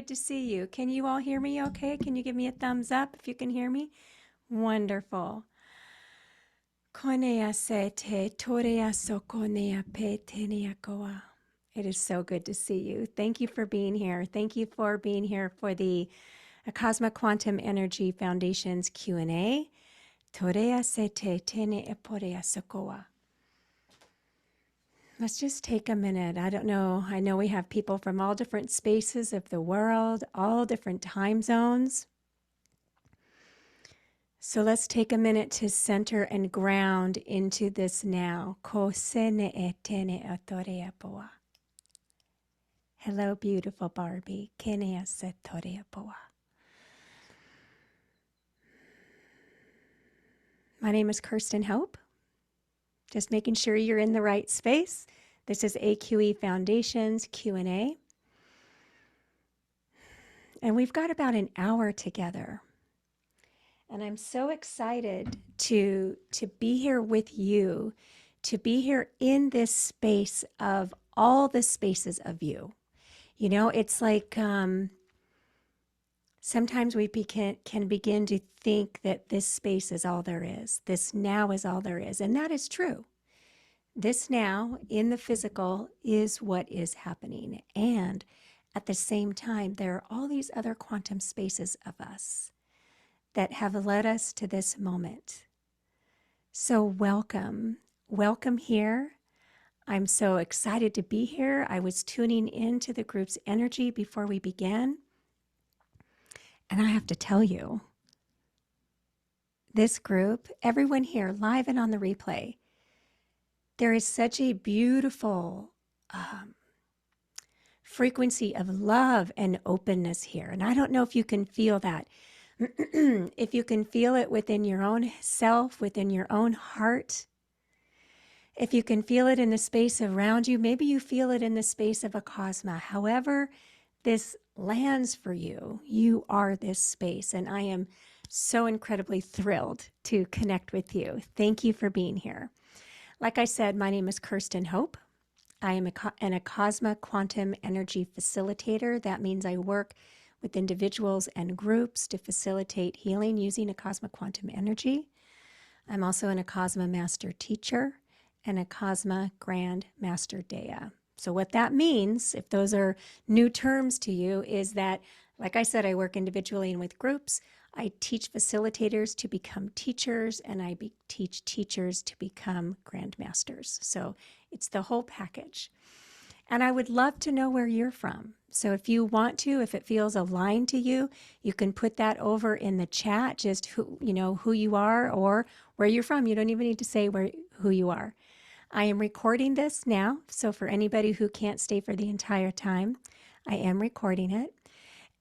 good to see you. Can you all hear me okay? Can you give me a thumbs up if you can hear me? Wonderful. Konea se te torea so konea pe tenea koa. It is so good to see you. Thank you for being here. Thank you for being here for the Acasma Quantum Energy Foundations Q&A. Torea se te tene e porea sokoa. Let's just take a minute. I don't know. I know we have people from all different spaces of the world, all different time zones. So let's take a minute to center and ground into this now. Ko sene e tene a torea poa. Hello, beautiful Barbie. Kenea se torea poa. My name is Kirsten Hope. Just making sure you're in the right space. This is AQE Foundations Q&A. And we've got about an hour together. And I'm so excited to be here with you, to be here in this space of all the spaces of you. You know, it's like sometimes we can begin to think that this space is all there is. This now is all there is. And that is true. This now in the physical is what is happening. And at the same time, there are all these other quantum spaces of us that have led us to this moment. So welcome. Welcome here. I'm so excited to be here. I was tuning into the group's energy before we began. And I have to tell you, this group, everyone here, live and on the replay, there is such a beautiful frequency of love and openness here. And I don't know if you can feel that. If you can feel it within your own self, within your own heart, if you can feel it in the space around you, maybe you feel it in the space of Acasma. However this lands for you, you are this space. And I am so incredibly thrilled to connect with you. Thank you for being here. Like I said, my name is Kirsten Hope. I am an Acasma Quantum Energy Facilitator. That means I work with individuals and groups to facilitate healing using Acasma Quantum Energy. I'm also an Acasma Master Teacher and Acasma Grand Master Dea. So what that means, if those are new terms to you, is that, like I said, I work individually and with groups. I teach facilitators to become teachers, and I teach teachers to become grandmasters. So it's the whole package. And I would love to know where you're from. So if you want to, if it feels aligned to you, you can put that over in the chat, just who you are or where you're from. You don't even need to say who you are. I am recording this now, so for anybody who can't stay for the entire time, I am recording it.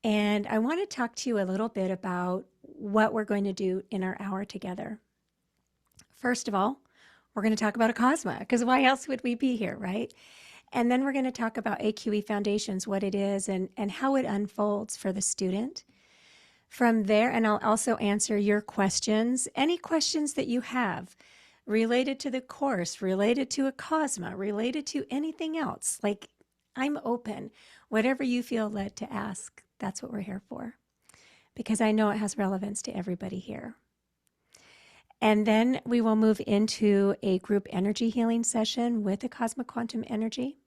And I want to talk to you a little bit about what we're going to do in our hour together. First of all, we're going to talk about Acasma, because why else would we be here, right? And then we're going to talk about AQE Foundations, what it is, and how it unfolds for the student. From there, and I'll also answer your questions, any questions that you have related to the course, related to Acasma, related to anything else. Like, I'm open. Whatever you feel led to ask, that's what we're here for, because I know it has relevance to everybody here. And then we will move into a group energy healing session with Acasma Quantum Energy.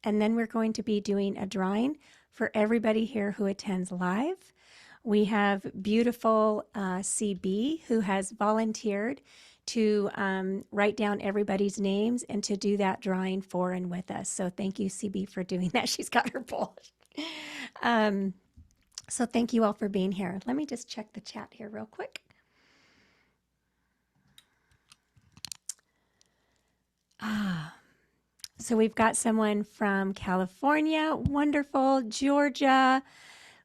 And then we're going to be doing a drawing for everybody here who attends live. We have beautiful CB who has volunteered to write down everybody's names and to do that drawing for and with us. So thank you, CB, for doing that. She's got her bowl. So thank you all for being here. Let me just check the chat here real quick. So we've got someone from California, wonderful, Georgia,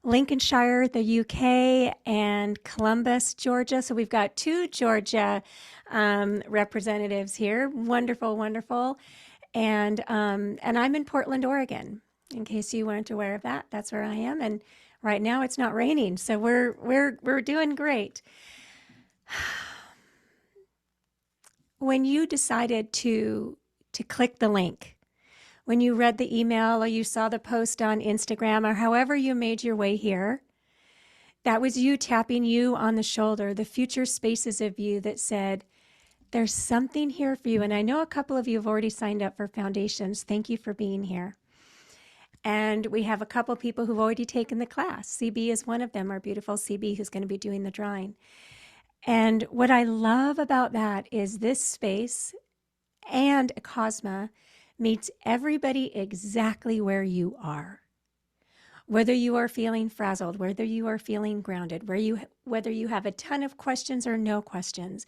Lincolnshire, the UK, and Columbus, Georgia. So we've got two Georgia representatives here. Wonderful, wonderful. And I'm in Portland, Oregon. In case you weren't aware of that, that's where I am. And right now it's not raining, so we're doing great. When you decided to click the link, when you read the email or you saw the post on Instagram or however you made your way here, that was you tapping you on the shoulder, the future spaces of you that said, there's something here for you. And I know a couple of you have already signed up for Foundations. Thank you for being here. And we have a couple people who've already taken the class. CB is one of them, our beautiful CB, who's going to be doing the drawing. And what I love about that is this space and Acasma meets everybody exactly where you are. Whether you are feeling frazzled, whether you are feeling grounded, whether you have a ton of questions or no questions,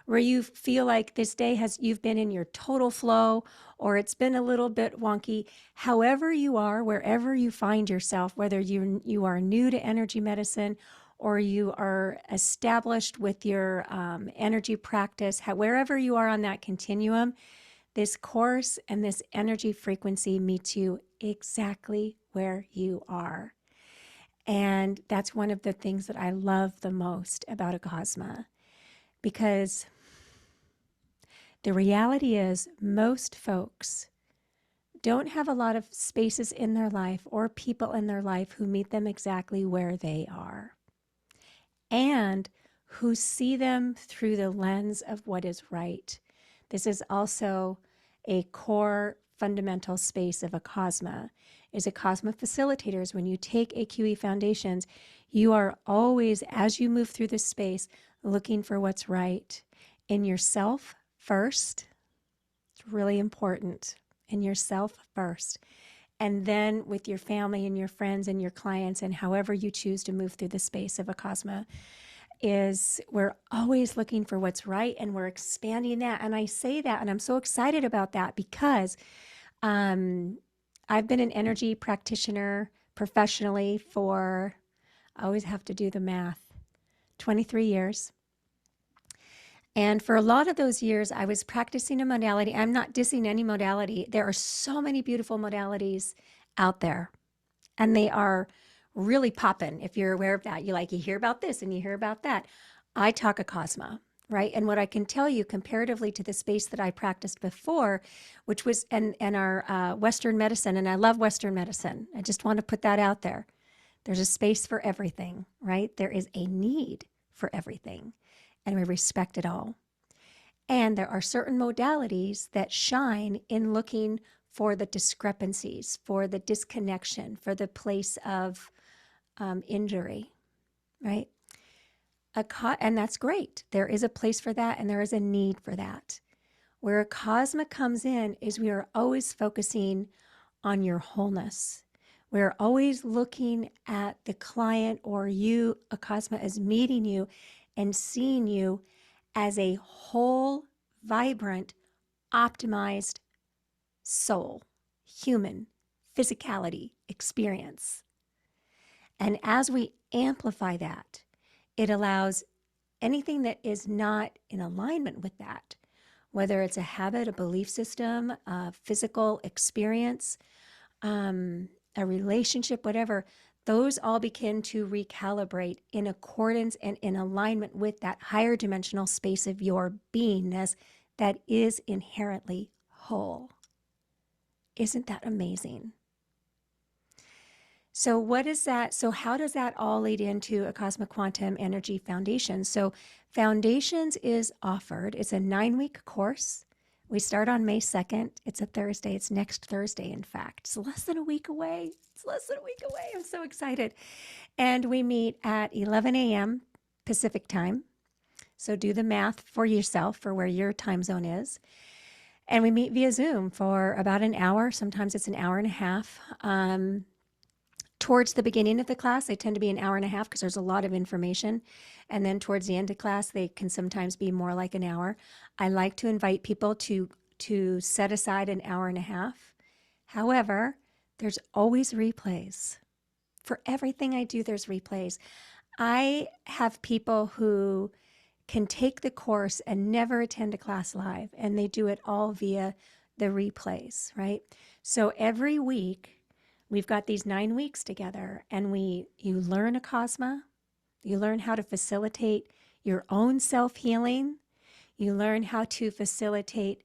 where you feel like this day you've been in your total flow, or it's been a little bit wonky, however you are, wherever you find yourself, whether you are new to energy medicine or you are established with your energy practice, wherever you are on that continuum, this course and this energy frequency meets you exactly where you are. And that's one of the things that I love the most about Acasma, because the reality is most folks don't have a lot of spaces in their life or people in their life who meet them exactly where they are and who see them through the lens of what is right. This is also a core fundamental space of Acasma, is Acasma facilitators. When you take AQE Foundations, you are always, as you move through this space, looking for what's right in yourself first. It's really important. In yourself first. And then with your family and your friends and your clients and however you choose to move through the space of Acasma, is we're always looking for what's right and we're expanding that. And I say that and I'm so excited about that because I've been an energy practitioner professionally for, I always have to do the math, 23 years. And for a lot of those years, I was practicing a modality. I'm not dissing any modality. There are so many beautiful modalities out there, and they are really popping. If you're aware of that, you hear about this and you hear about that. I talk Acasma, right? And what I can tell you comparatively to the space that I practiced before, which was and our Western medicine, and I love Western medicine. I just want to put that out there. There's a space for everything, right? There is a need for everything, and we respect it all. And there are certain modalities that shine in looking for the discrepancies, for the disconnection, for the place of injury, right? And that's great. There is a place for that, and there is a need for that. Where Acasma comes in is we are always focusing on your wholeness. We're always looking at the client or you, Acasma, is meeting you and seeing you as a whole, vibrant, optimized soul, human, physicality experience. And as we amplify that, it allows anything that is not in alignment with that, whether it's a habit, a belief system, a physical experience, a relationship, whatever, those all begin to recalibrate in accordance and in alignment with that higher dimensional space of your beingness that is inherently whole. Isn't that amazing? So what is that? So how does that all lead into Acasma Quantum Energy Foundation? So Foundations is offered. It's a 9-week course. We start on May 2nd. It's a Thursday. It's next Thursday, in fact. It's less than a week away. It's less than a week away. I'm so excited. And we meet at 11 a.m. Pacific time. So do the math for yourself for where your time zone is. And we meet via Zoom for about an hour. Sometimes it's an hour and a half. Towards the beginning of the class, they tend to be an hour and a half because there's a lot of information. And then towards the end of class, they can sometimes be more like an hour. I like to invite people to set aside an hour and a half. However, there's always replays. For everything I do, there's replays. I have people who can take the course and never attend a class live, and they do it all via the replays, right? So every week, we've got these 9 weeks together, and you learn Acasma, you learn how to facilitate your own self-healing, you learn how to facilitate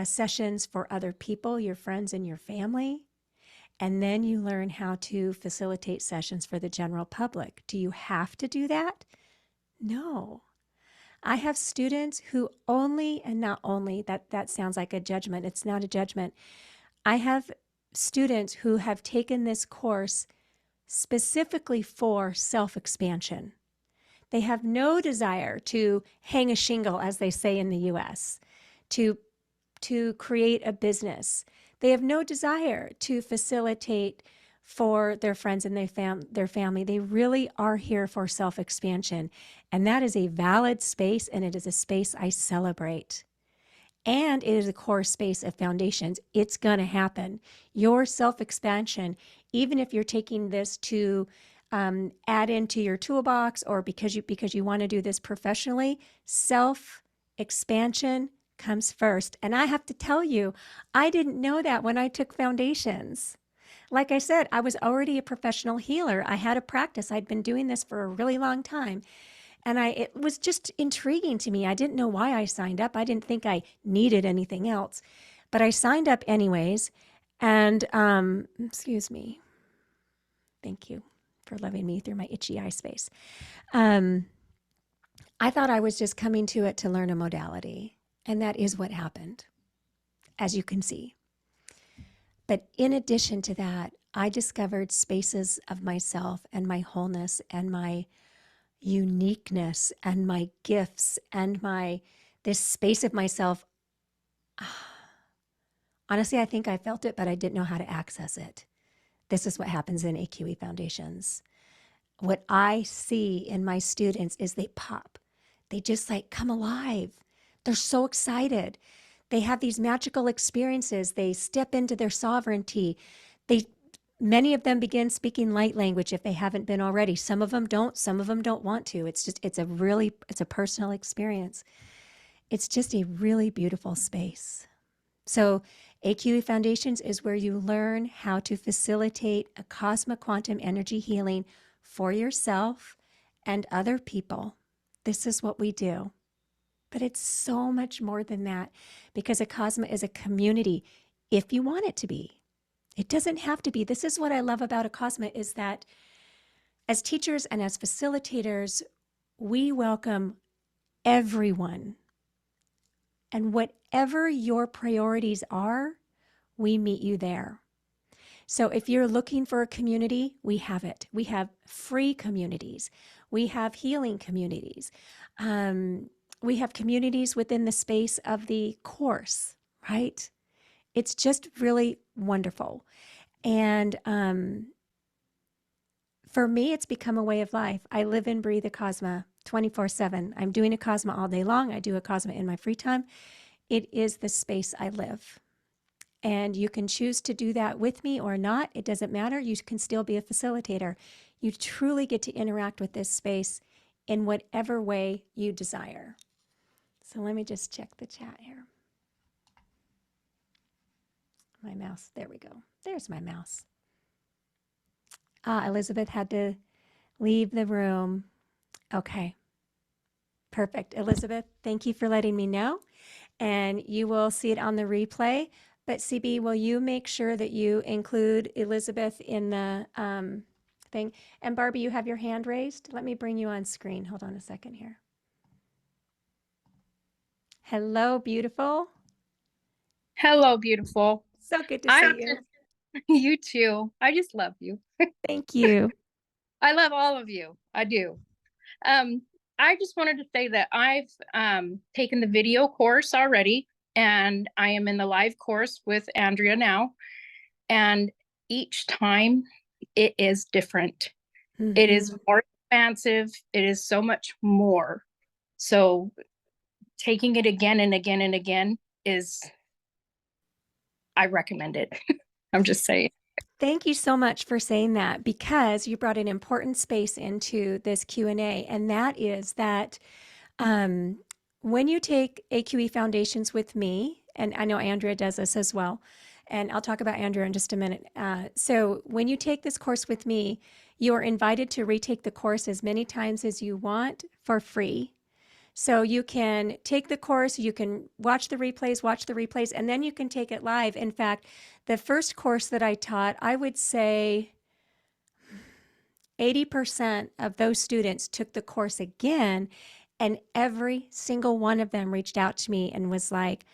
sessions for other people, your friends and your family. And then you learn how to facilitate sessions for the general public. Do you have to do that? No. I have students who only, and not only, that sounds like a judgment. It's not a judgment. I have students who have taken this course specifically for self-expansion. They have no desire to hang a shingle, as they say in the US, to create a business. They have no desire to facilitate for their friends and their family. They really are here for self-expansion. And that is a valid space, and it is a space I celebrate. And it is a core space of foundations. It's going to happen. Your self-expansion, even if you're taking this to add into your toolbox, or because you want to do this professionally, self-expansion comes first. And I have to tell you, I didn't know that when I took foundations. Like I said, I was already a professional healer. I had a practice. I'd been doing this for a really long time. And it was just intriguing to me. I didn't know why I signed up. I didn't think I needed anything else. But I signed up anyways. And, excuse me. Thank you for loving me through my itchy eye space. I thought I was just coming to it to learn a modality. And that is what happened, as you can see. But in addition to that, I discovered spaces of myself and my wholeness and my uniqueness and my gifts and this space of myself. Honestly, I think I felt it, but I didn't know how to access it. This is what happens in AQE Foundations. What I see in my students is they pop. They just come alive. They're so excited. They have these magical experiences. They step into their sovereignty. Many of them begin speaking light language if they haven't been already. Some of them don't. Some of them don't want to. It's a personal experience. It's just a really beautiful space. So AQE Foundations is where you learn how to facilitate a cosmic quantum energy healing for yourself and other people. This is what we do. But it's so much more than that, because Acasma is a community if you want it to be. It doesn't have to be. This is what I love about Acasma, is that as teachers and as facilitators, we welcome everyone. And whatever your priorities are, we meet you there. So if you're looking for a community, we have it. We have free communities. We have healing communities. We have communities within the space of the course, right? It's just really wonderful. And for me, it's become a way of life. I live and breathe Acasma 24/7. I'm doing Acasma all day long. I do Acasma in my free time. It is the space I live. And you can choose to do that with me or not. It doesn't matter. You can still be a facilitator. You truly get to interact with this space in whatever way you desire. So let me just check the chat here. My mouse, there we go. There's my mouse. Elizabeth had to leave the room. Okay, perfect. Elizabeth, thank you for letting me know. And you will see it on the replay. But CB, will you make sure that you include Elizabeth in the thing? And Barbie, you have your hand raised. Let me bring you on screen. Hold on a second here. Hello, beautiful. Hello, beautiful. So good to see you. You too. I just love you. Thank you. I love all of you. I do. I just wanted to say that I've taken the video course already, and I am in the live course with Andrea now. And each time it is different. Mm-hmm. It is more expansive. It is so much more. So taking it again and again and again I recommend it. I'm just saying. Thank you so much for saying that, because you brought an important space into this Q&A, and that is that when you take AQE Foundations with me, and I know Andrea does this as well, and I'll talk about Andrea in just a minute. So when you take this course with me, you are invited to retake the course as many times as you want for free. So you can take the course, you can watch the replays, and then you can take it live. In fact, the first course that I taught, I would say 80% of those students took the course again, and every single one of them reached out to me and was like,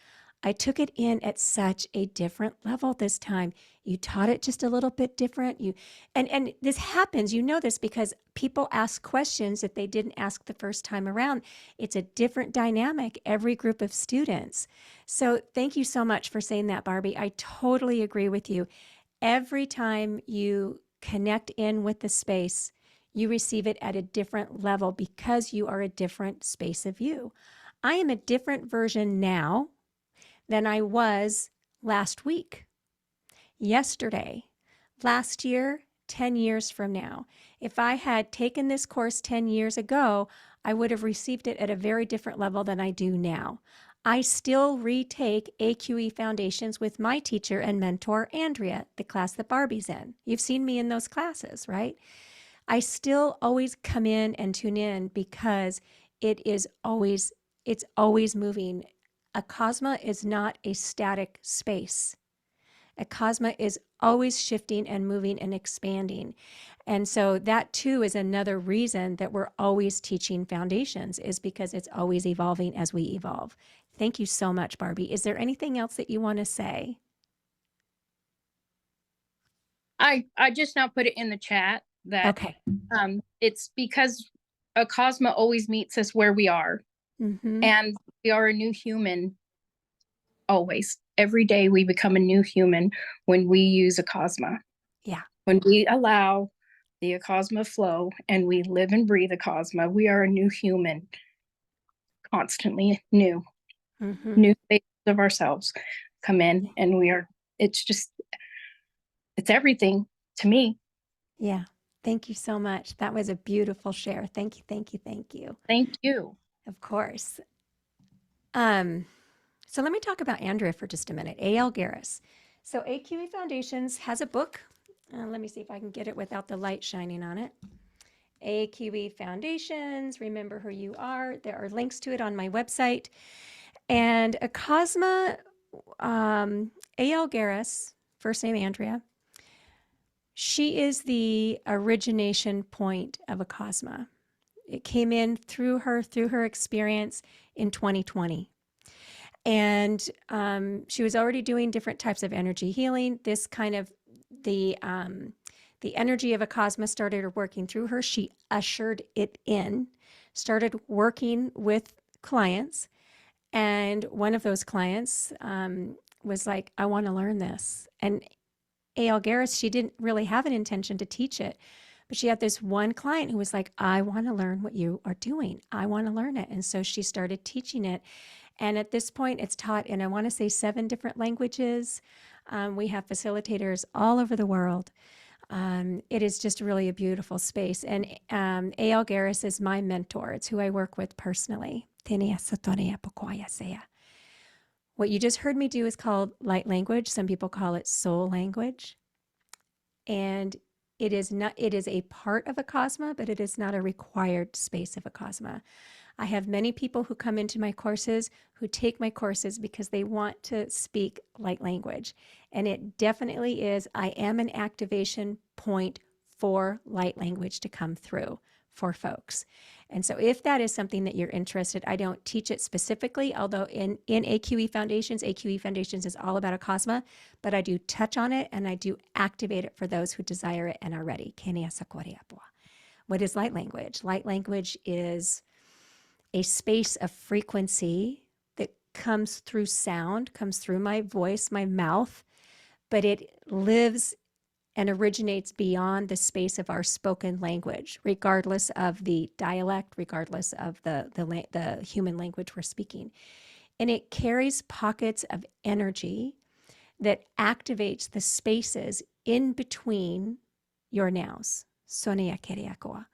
I took it in at such a different level this time. You taught it just a little bit different. And this happens, you know this, because people ask questions that they didn't ask the first time around. It's a different dynamic, every group of students. So thank you so much for saying that, Barbie. I totally agree with you. Every time you connect in with the space, you receive it at a different level because you are a different space of you. I am a different version now than I was last week, yesterday, last year, 10 years from now. If I had taken this course 10 years ago, I would have received it at a very different level than I do now. I still retake AQE Foundations with my teacher and mentor, Andrea, the class that Barbie's in. You've seen me in those classes, right? I still always come in and tune in because it's always moving. Acasma is not a static space. Acasma is always shifting and moving and expanding. And so that too is another reason that we're always teaching foundations, is because it's always evolving as we evolve. Thank you so much, Barbie. Is there anything else that you want to say? I just now put it in the chat that Okay. it's because Acasma always meets us where we are, Mm-hmm. and we are a new human always. Every day we become a new human when we use Acasma. Yeah. When we allow the Acasma flow and we live and breathe Acasma, we are a new human, constantly new. Mm-hmm. New faces of ourselves come in, and it's everything to me. Yeah. Thank you so much. That was a beautiful share. Thank you, thank you, thank you. Thank you. Of course. So let me talk about Andrea for just a minute. A.L. Garris. So AQE Foundations has a book. Let me see if I can get it without the light shining on it. AQE Foundations, remember who you are. There are links to it on my website. And Acasma, A.L. Garris, first name Andrea, she is the origination point of Acasma. It came in through her experience in 2020. And she was already doing different types of energy healing. This kind of the energy of Acasma started working through her. She ushered it in, started working with clients, and one of those clients was like, "I want to learn this." And A.L. Garris, she didn't really have an intention to teach it, but she had this one client who was like, "I want to learn what you are doing. I want to learn it." And so she started teaching it. And at this point, it's taught in, I want to say, 7 different languages. We have facilitators all over the world. It is just really a beautiful space. And A.L. Garris is my mentor. It's who I work with personally. What you just heard me do is called light language. Some people call it soul language. And it is a part of Acasma, but it is not a required space of Acasma. I have many people who come into my courses who take my courses because they want to speak light language. And it definitely is, I am an activation point for light language to come through for folks. And so if that is something that you're interested, I don't teach it specifically, although in AQE Foundations is all about Acasma, but I do touch on it and I do activate it for those who desire it and are ready. What is light language? Light language is a space of frequency that comes through sound, comes through my voice, my mouth, but it lives and originates beyond the space of our spoken language, regardless of the dialect, regardless of the human language we're speaking. And it carries pockets of energy that activates the spaces in between your nows. Sonia Keriakoa.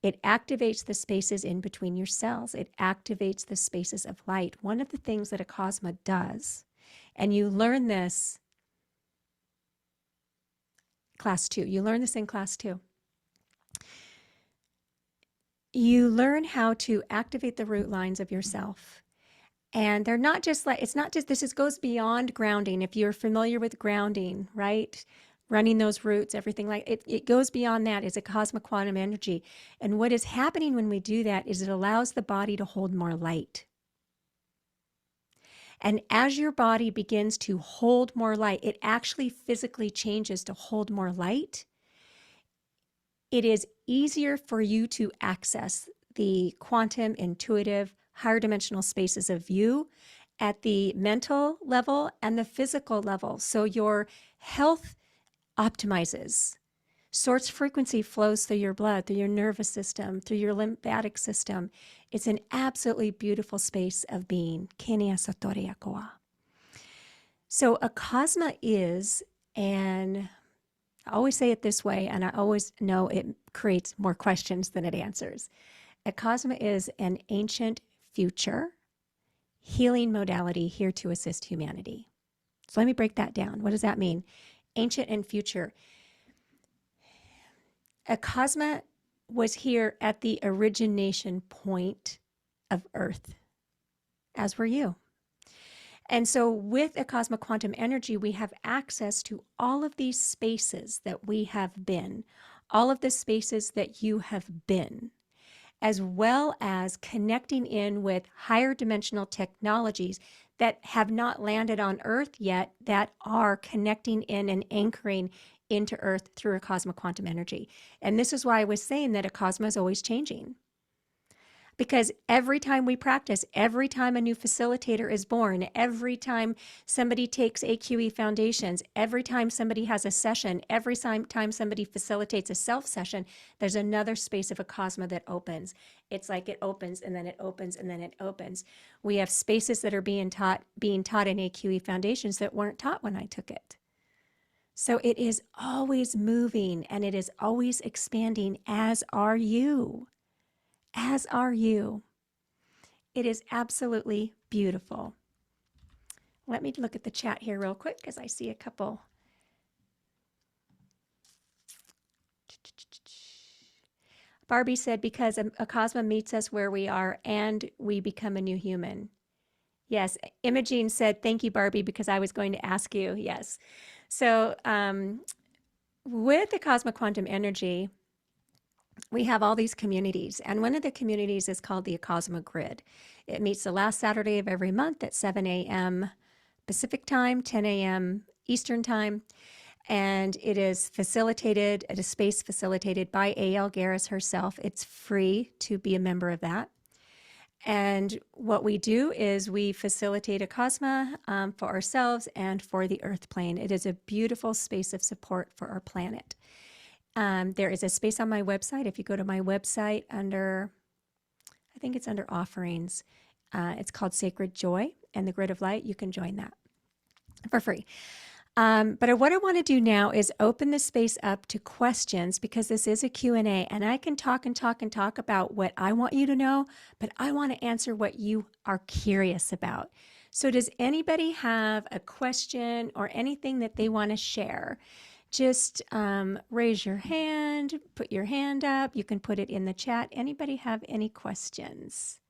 It activates the spaces in between your cells. It activates the spaces of light. One of the things that Acasma does, and you learn this class 2. You learn this in class 2. you learn how to activate the root lines of yourself. And they're not just like, it's not just, goes beyond grounding. If you're familiar with grounding, right? Running those roots, everything like it goes beyond that. It's a cosmic quantum energy. And what is happening when we do that is it allows the body to hold more light. And as your body begins to hold more light, it actually physically changes to hold more light. It is easier for you to access the quantum, intuitive, higher dimensional spaces of you at the mental level and the physical level. So your health optimizes. Source frequency flows through your blood, through your nervous system, through your lymphatic system. It's an absolutely beautiful space of being. Kenia Sotoria Koa. So Acasma is an, I always say it this way, and I always know it creates more questions than it answers. Acasma is an ancient future healing modality here to assist humanity. So let me break that down. What does that mean? Ancient and future. Acasma was here at the origination point of Earth, as were you. And so with Acasma Quantum Energy, we have access to all of these spaces that we have been, all of the spaces that you have been, as well as connecting in with higher dimensional technologies that have not landed on Earth yet, that are connecting in and anchoring into Earth through Acasma Quantum Energy. And this is why I was saying that Acasma is always changing. Because every time we practice, every time a new facilitator is born, every time somebody takes AQE Foundations, every time somebody has a session, every time somebody facilitates a self session, there's another space of Acasma that opens. It's like it opens and then it opens and then it opens. We have spaces that are being taught in AQE Foundations that weren't taught when I took it. So it is always moving and it is always expanding, as are you. As are you. It is absolutely beautiful. Let me look at the chat here real quick because I see a couple. Barbie said, because Acasma meets us where we are and we become a new human. Yes. Imogene said, thank you, Barbie, because I was going to ask you. Yes. So with Acasma Quantum Energy, we have all these communities, and one of the communities is called the Acasma Grid. It meets the last Saturday of every month at 7 a.m. Pacific time, 10 a.m. Eastern time, and it is facilitated at a space facilitated by A.L. Garris herself. It's free to be a member of that. And what we do is we facilitate Acasma for ourselves and for the Earth plane. It is a beautiful space of support for our planet. There is a space on my website. If you go to my website under, I think it's under offerings, it's called Sacred Joy and the Grid of Light. You can join that for free. But what I want to do now is open the space up to questions, because this is a Q&A, and I can talk and talk and talk about what I want you to know, but I want to answer what you are curious about. So does anybody have a question or anything that they want to share? Just raise your hand, put your hand up. You can put it in the chat. Anybody have any questions?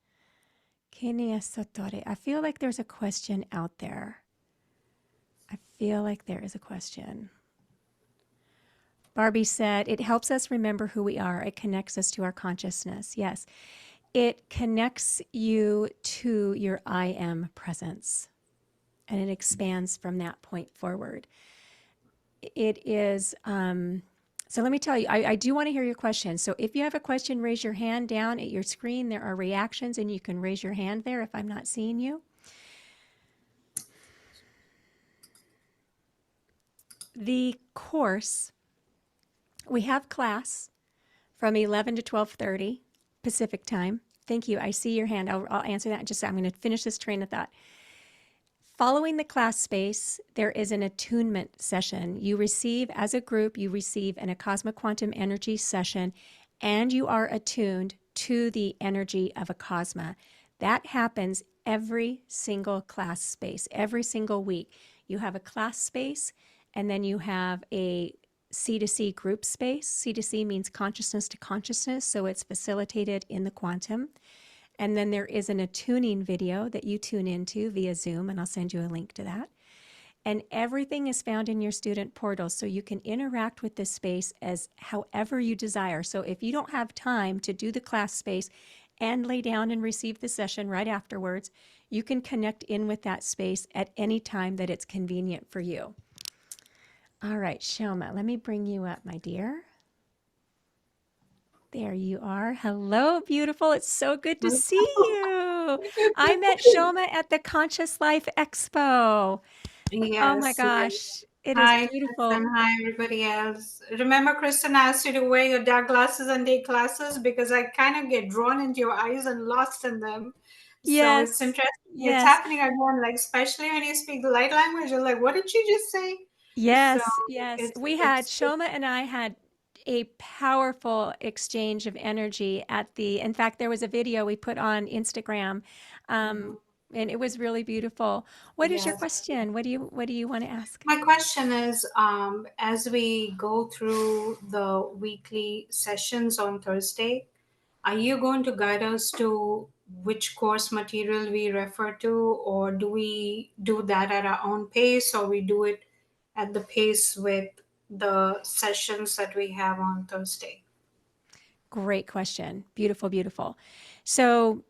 I feel like there's a question out there. I feel like there is a question. Barbie said, it helps us remember who we are. It connects us to our consciousness. Yes, it connects you to your I am presence, and it expands from that point forward. It is, so let me tell you, I do want to hear your question. So if you have a question, raise your hand down at your screen. There are reactions, and you can raise your hand there if I'm not seeing you. The course, we have class from 11 to 12:30 Pacific time. Thank you. I see your hand. I'll answer that in just a second. I'm going to finish this train of thought. Following the class space, there is an attunement session. You receive, as a group, you receive an Acasma Quantum Energy session, and you are attuned to the energy of Acasma. That happens every single class space, every single week. You have a class space, and then you have a C2C group space. C2C means consciousness to consciousness, so it's facilitated in the quantum. And then there is an attuning video that you tune into via Zoom, and I'll send you a link to that. And everything is found in your student portal, so you can interact with this space as however you desire. So if you don't have time to do the class space and lay down and receive the session right afterwards, you can connect in with that space at any time that it's convenient for you. All right, Shoma, let me bring you up, my dear. There you are. Hello, beautiful. It's so good to see you. I met Shoma at the Conscious Life Expo. Oh my Yes, yes. gosh, it is Hi, Kristen. beautiful. Hi, everybody else. Remember, Kristen asked you to wear your dark glasses and take classes because I kind of get drawn into your eyes and lost in them. So it's Yes, interesting. It's yes, happening again, like especially when you speak the light language. You're like, what did she just say? So yes, yes. it's We had, it's Shoma and I had a powerful exchange of energy at in fact, there was a video we put on Instagram, um, and it was really beautiful. What is your yes. question? What do you want to ask? My question is, as we go through the weekly sessions on Thursday, are you going to guide us to which course material we refer to, or do we do that at our own pace, or we do it at the pace with the sessions that we have on Thursday? Great question. Beautiful, beautiful. So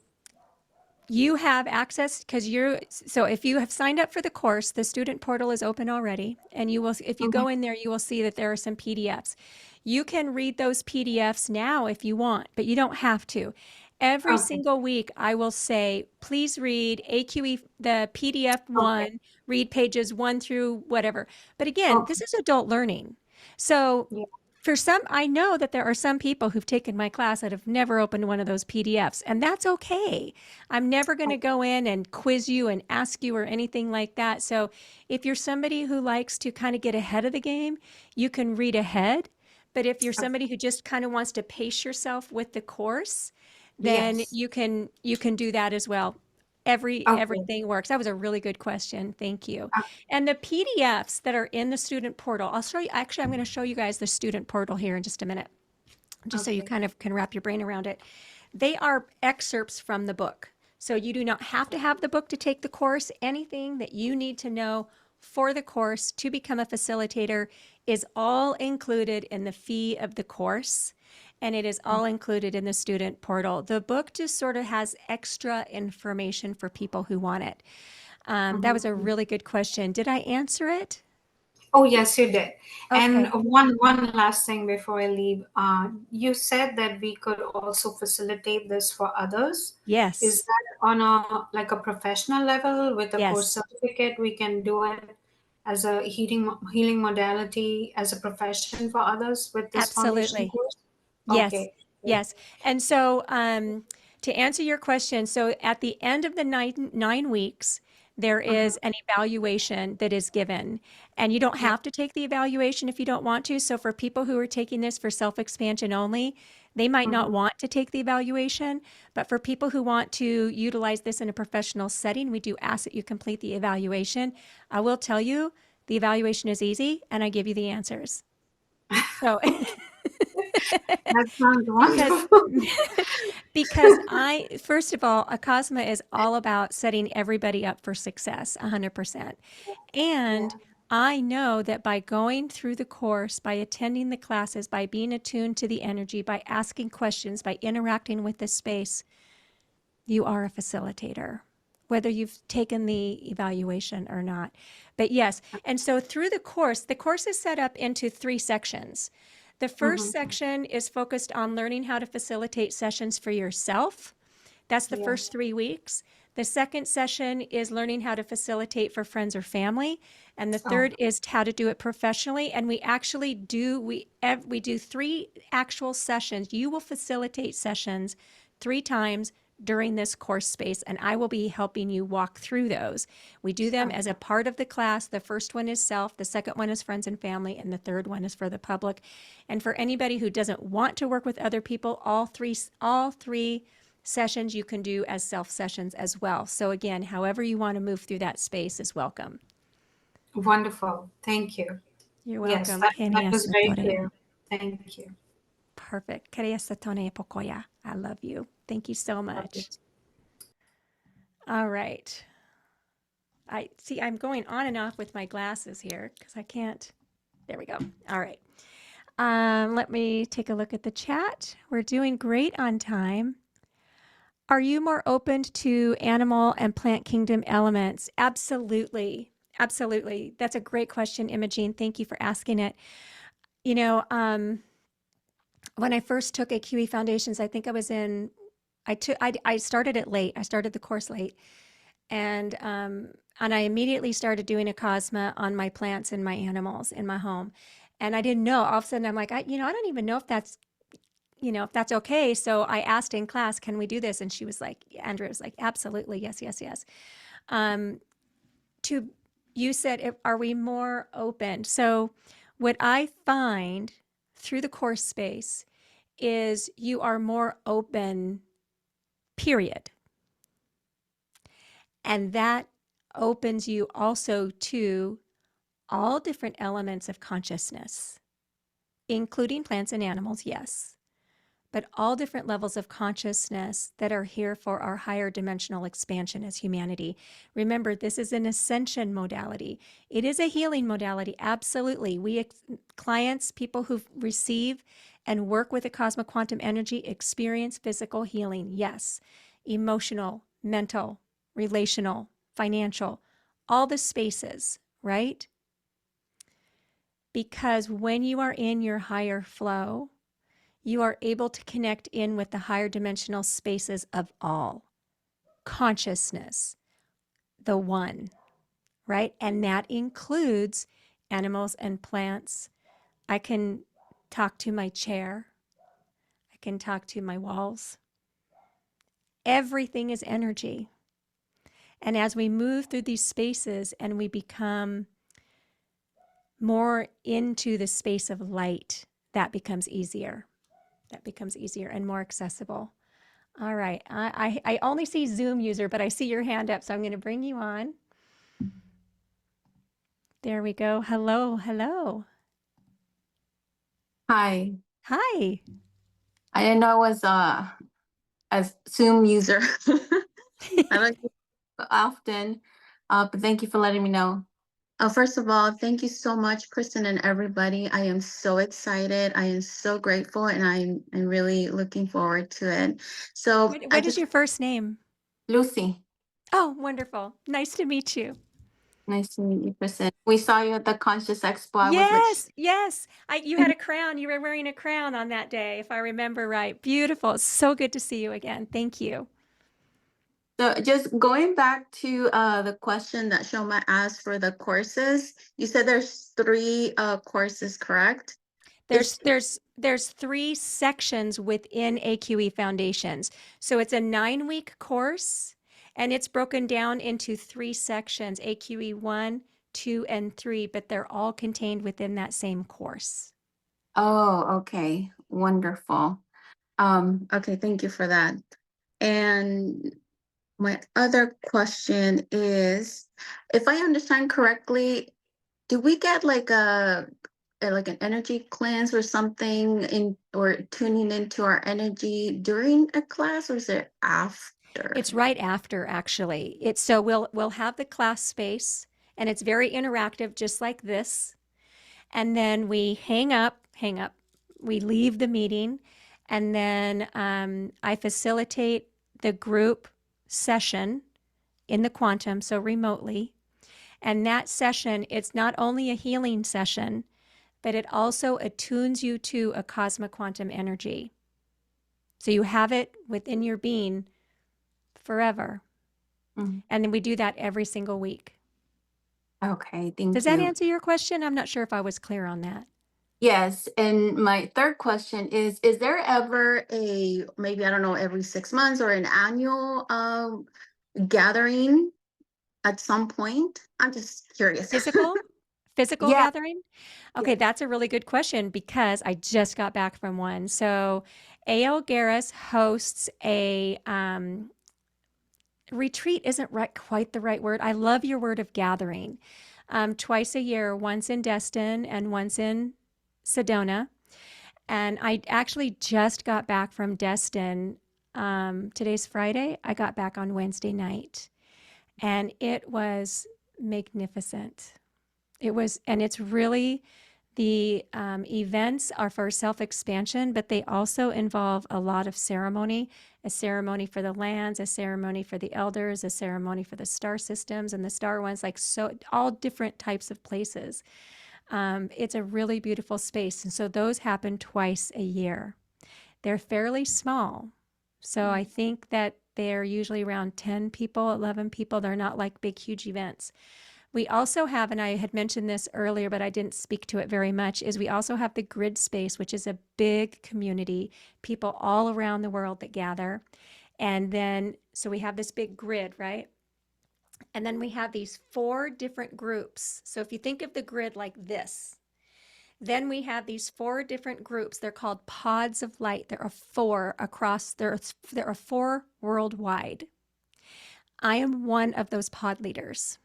you have access because so if you have signed up for the course, the student portal is open already, and if you Mhm. go in there, you will see that there are some PDFs. You can read those PDFs now if you want, but you don't have to. Every Okay. single week, I will say, please read AQE, the PDF Okay. one, read pages 1 through whatever. But again, Okay. this is adult learning. So Yeah. I know that there are some people who've taken my class that have never opened one of those PDFs, and that's okay. I'm never going to go in and quiz you and ask you or anything like that. So if you're somebody who likes to kind of get ahead of the game, you can read ahead. But if you're Okay. somebody who just kind of wants to pace yourself with the course, then Yes. you can do that as well. Okay. Everything works. That was a really good question. Thank you. Uh, And the PDFs that are in the student portal, I'll show you. Actually, I'm going to show you guys the student portal here in just a minute, just so you Okay. kind of can wrap your brain around it. They are excerpts from the book. So you do not have to have the book to take the course. Anything that you need to know for the course to become a facilitator is all included in the fee of the course, and it is all included in the student portal. The book just sort of has extra information for people who want it. That was a Mhm. really good question. Did I answer it? Oh, yes, you did. And Okay. one last thing before I leave. You said that we could also facilitate this for others. Is Yes. that on a like a professional level with a course Yes. certificate? We can do it as a healing modality as a profession for others with this foundation Absolutely. course? Yes, Okay. Okay. yes. And so, to answer your question, so at the end of the 9 weeks, there Mhm. is an evaluation that is given, and you don't Yeah. have to take the evaluation if you don't want to. So, for people who are taking this for self expansion only, they might not Mhm. want to take the evaluation. But for people who want to utilize this in a professional setting, we do ask that you complete the evaluation. I will tell you, the evaluation is easy, and I give you the answers. So, That sounds because wonderful. because first of all, Acasma is all about setting everybody up for success 100%. Yeah. And I know that by going through the course, by attending the classes, by being attuned to the energy, by asking questions, by interacting with the space, you are a facilitator, whether you've taken the evaluation or not. But yes, and so through the course is set up into 3 sections. The first Mhm. section is focused on learning how to facilitate sessions for yourself. That's the Yeah. first 3 weeks. The second session is learning how to facilitate for friends or family. And the Oh, third is how to do it professionally. And we actually do, we do 3 actual sessions. You will facilitate sessions 3 times during this course space, and I will be helping you walk through those. We do them as a part of the class. The first one is self, the second one is friends and family, and the third one is for the public. And for anybody who doesn't want to work with other people, all three sessions you can do as self sessions as well. So again, however you want to move through that space is welcome. wonderful. Thank you. You're Yes, welcome. that was very Keriasatore. clear. Thank you. Perfect. Keriasatone pokoya. I love you. Thank you so much. All right. I see I'm going on and off with my glasses here because I can't. There we go. All right. Let me take a look at the chat. We're doing great on time. Are you more open to animal and plant kingdom elements? Absolutely. Absolutely. That's a great question, Imogene. Thank you for asking it. You know, when I first took AQE Foundations, I think I was in, I started it late. I started the course late. And I immediately started doing Acasma on my plants and my animals in my home. And I didn't know. All of a sudden, I'm like, I don't even know if that's, if that's okay. So I asked in class, can we do this? And she was like, Andrea was like, absolutely. Yes, yes, yes. You said, are we more open? So what I find through the course space is you are more open, period. And that opens you also to all different elements of consciousness, including plants and animals, yes, but all different levels of consciousness that are here for our higher dimensional expansion as humanity. Remember, this is an ascension modality. It is a healing modality, absolutely. Clients, people who receive and work with the cosmic quantum energy experience physical healing, yes. Emotional, mental, relational, financial, all the spaces, right? Because when you are in your higher flow, you are able to connect in with the higher dimensional spaces of all consciousness, the one, right? And that includes animals and plants. I can talk to my chair. I can talk to my walls. Everything is energy. And as we move through these spaces and we become more into the space of light, that becomes easier. That becomes easier and more accessible. All right. I only see Zoom user, but I see your hand up, so I'm going to bring you on. There we go. Hello. Hello. Hi. Hi. I didn't know I was a Zoom user. I don't use it often, but thank you for letting me know. First of all, thank you so much, Kristen and everybody. I am so excited. I am so grateful, and I'm really looking forward to it. So What is your first name? Lucy. Oh, wonderful. Nice to meet you. Nice to meet you, Kristen. We saw you at the Conscious Expo. I was Yes, yes. You had a crown. You were wearing a crown on that day, if I remember right. Beautiful. It's so good to see you again. Thank you. So just going back to the question that Shoma asked for the courses, you said there's 3 courses, correct? There's 3 sections within AQE Foundations. So it's a 9-week course, and it's broken down into 3 sections, AQE 1, 2, and 3, but they're all contained within that same course. Oh, okay. Wonderful. Okay, thank you for that. And my other question is, if I understand correctly, do we get like like an energy cleanse or something or tuning into our energy during a class, or is it after? It's right after, actually. So we'll have the class space, and it's very interactive, just like this. And then we hang up, we leave the meeting, and then I facilitate the group session in the quantum, so remotely. And that session, it's not only a healing session, but it also attunes you to a cosmic quantum energy. So you have it within your being forever. Mm. And then we do that every single week. Okay, thank Does you. that answer your question? I'm not sure if I was clear on that. Yes, and my third question is there ever maybe, I don't know, every 6 months or an annual gathering at some point? I'm just curious. Physical Yeah. gathering? Okay, that's a really good question because I just got back from one. So A.L. Garris hosts a retreat isn't quite the right word. I love your word of gathering. twice a year, once in Destin and once in Sedona. And I actually just got back from Destin. Today's Friday. I got back on Wednesday night, and it was magnificent. It was, and it's really, the events are for self-expansion, but they also involve a lot of ceremony, a ceremony for the lands, a ceremony for the elders, a ceremony for the star systems and the star ones, like so all different types of places. It's a really beautiful space. And so those happen twice a year. They're fairly small. So I think that they're usually around 10 people, 11 people. They're not like big, huge events. We also have, and I had mentioned this earlier, but I didn't speak to it very much, is we also have the grid space, which is a big community, people all around the world that gather. And then, so we have this big grid, right? And then we have these 4 different groups. So if you think of the grid like this, then we have these 4 different groups. They're called pods of light. There are 4 across, there are 4 worldwide. I am one of those pod leaders.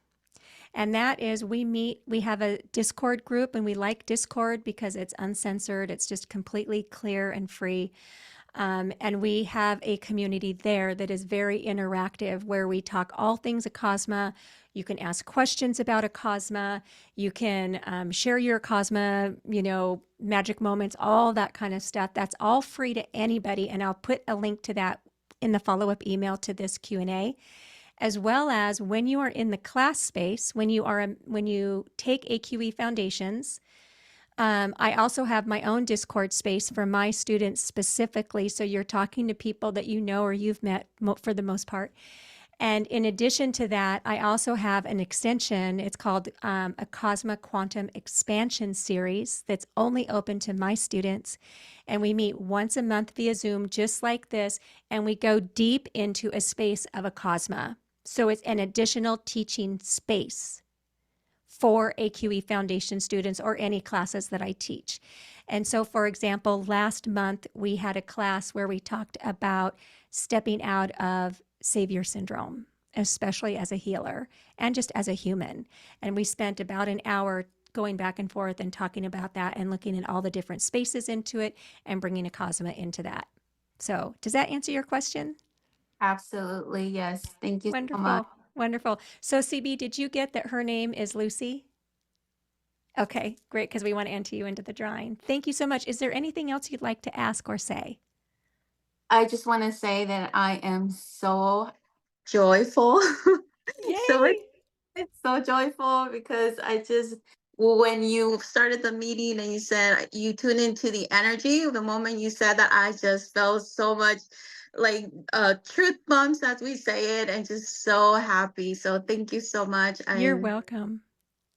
And that is, we have a Discord group, and we like Discord because it's uncensored. It's just completely clear and free. And we have a community there that is very interactive, where we talk all things Acasma. You can ask questions about Acasma. You can share your Acasma, magic moments, all that kind of stuff. That's all free to anybody. And I'll put a link to that in the follow-up email to this Q&A. As well as when you are in the class space, when you take AQE Foundations, I also have my own Discord space for my students specifically. So you're talking to people that you know or you've met for the most part. And in addition to that, I also have an extension. It's called Acasma Quantum Expansion Series that's only open to my students. And we meet once a month via Zoom, just like this, and we go deep into a space of Acasma. So it's an additional teaching space for AQE Foundation students or any classes that I teach. And so, for example, last month we had a class where we talked about stepping out of savior syndrome, especially as a healer and just as a human. And we spent about an hour going back and forth and talking about that and looking at all the different spaces into it and bringing Acasma into that. So does that answer your question? Absolutely, yes. Thank you so much. Wonderful. Wonderful. So CB, did you get that her name is Lucy? Okay, great, because we want to enter you into the drawing. Thank you so much. Is there anything else you'd like to ask or say? I just want to say that I am so joyful. So Yay! it's so joyful because when you started the meeting and you said you tune into the energy, the moment you said that, I just felt so much like truth bumps, as we say it, and just so happy. So thank you so much. You're I'm welcome.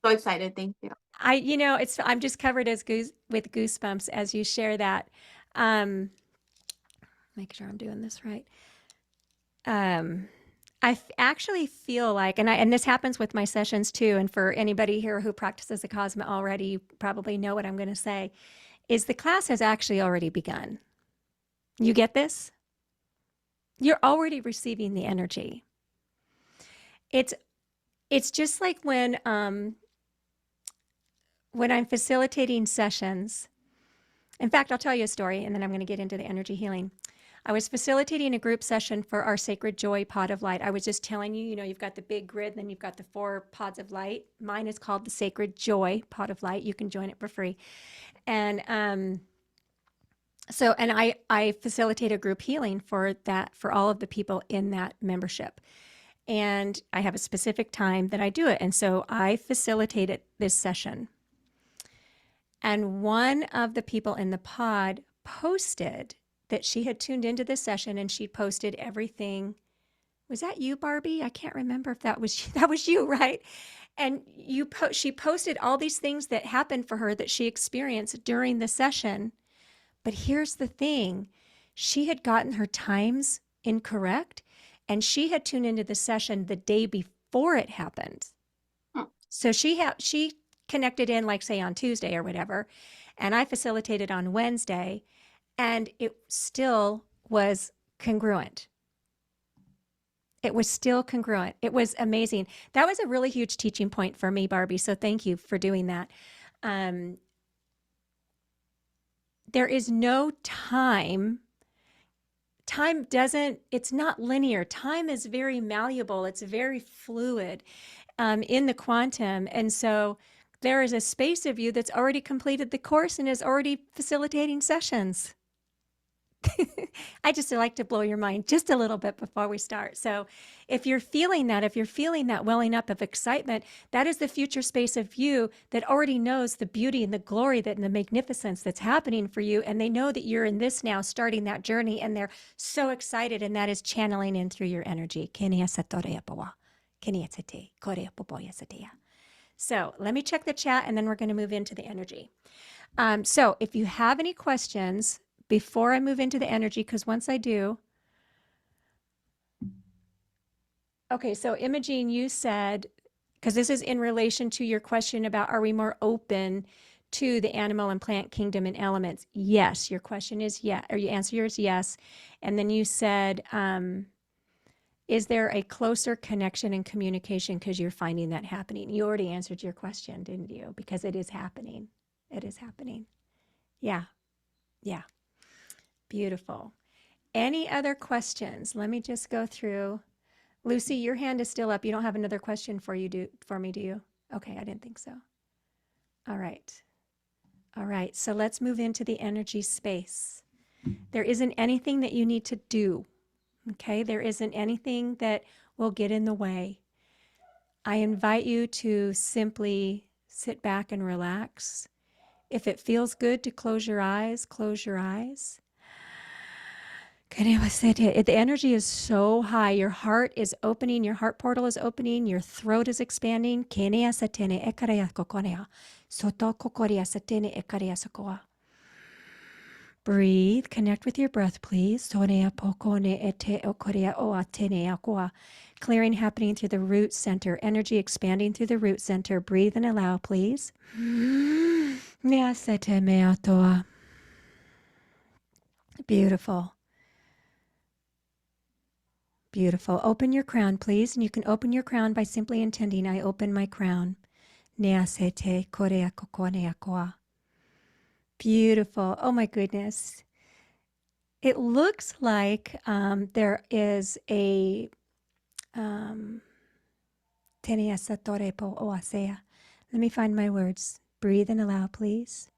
so excited. Thank you. I'm just covered with goosebumps as you share that. Make sure I'm doing this right. I actually feel like, and this happens with my sessions too, and for anybody here who practices Acasma already, you probably know what I'm going to say, is the class has actually already begun. You get this? You're already receiving the energy. It's just like when I'm facilitating sessions. In fact, I'll tell you a story, and then I'm going to get into the energy healing. I was facilitating a group session for our Sacred Joy Pod of Light. I was just telling you, you've got the big grid, then you've got the 4 pods of light. Mine is called the Sacred Joy Pod of Light. You can join it for free. And I facilitate a group healing for all of the people in that membership. And I have a specific time that I do it. And so I facilitated this session. And one of the people in the pod posted that she had tuned into this session, and she posted everything. Was that you, Barbie? I can't remember if that was you, right? And she posted all these things that happened for her that she experienced during the session. But here's the thing. She had gotten her times incorrect, and she had tuned into the session the day before it happened. So she connected in, like, say, on Tuesday or whatever, and I facilitated on Wednesday, and it still was congruent. It was still congruent. It was amazing. That was a really huge teaching point for me, Barbie. So thank you for doing that. There is no time. Time doesn't, it's not linear. Time is very malleable. It's very fluid in the quantum. And so there is a space of you that's already completed the course and is already facilitating sessions. I just like to blow your mind just a little bit before we start. So if you're feeling that welling up of excitement, that is the future space of you that already knows the beauty and the glory and the magnificence that's happening for you. And they know that you're in this now, starting that journey, and they're so excited. And that is channeling in through your energy. So let me check the chat, and then we're going to move into the energy. So if you have any questions before I move into the energy, because once I do. Okay, so Imogene, you said, because this is in relation to your question about, are we more open to the animal and plant kingdom and elements? Yes, your question is yes, or your answer is yes. And then you said, is there a closer connection and communication because you're finding that happening? You already answered your question, didn't you? Because it is happening. It is happening. Yeah. Yeah. Beautiful. Any other questions? Let me just go through. Lucy, your hand is still up. You don't have another question for me, do you? Okay, I didn't think so. All right. All right, so let's move into the energy space. There isn't anything that you need to do, okay? There isn't anything that will get in the way. I invite you to simply sit back and relax. If it feels good to close your eyes, close your eyes. The energy is so high. Your heart is opening. Your heart portal is opening. Your throat is expanding. Breathe. Connect with your breath, please. Clearing happening through the root center. Energy expanding through the root center. Breathe and allow, please. Beautiful. Beautiful. Open your crown, please. And you can open your crown by simply intending, I open my crown. Beautiful. Oh my goodness. It looks like there is a let me find my words. Breathe and allow, please.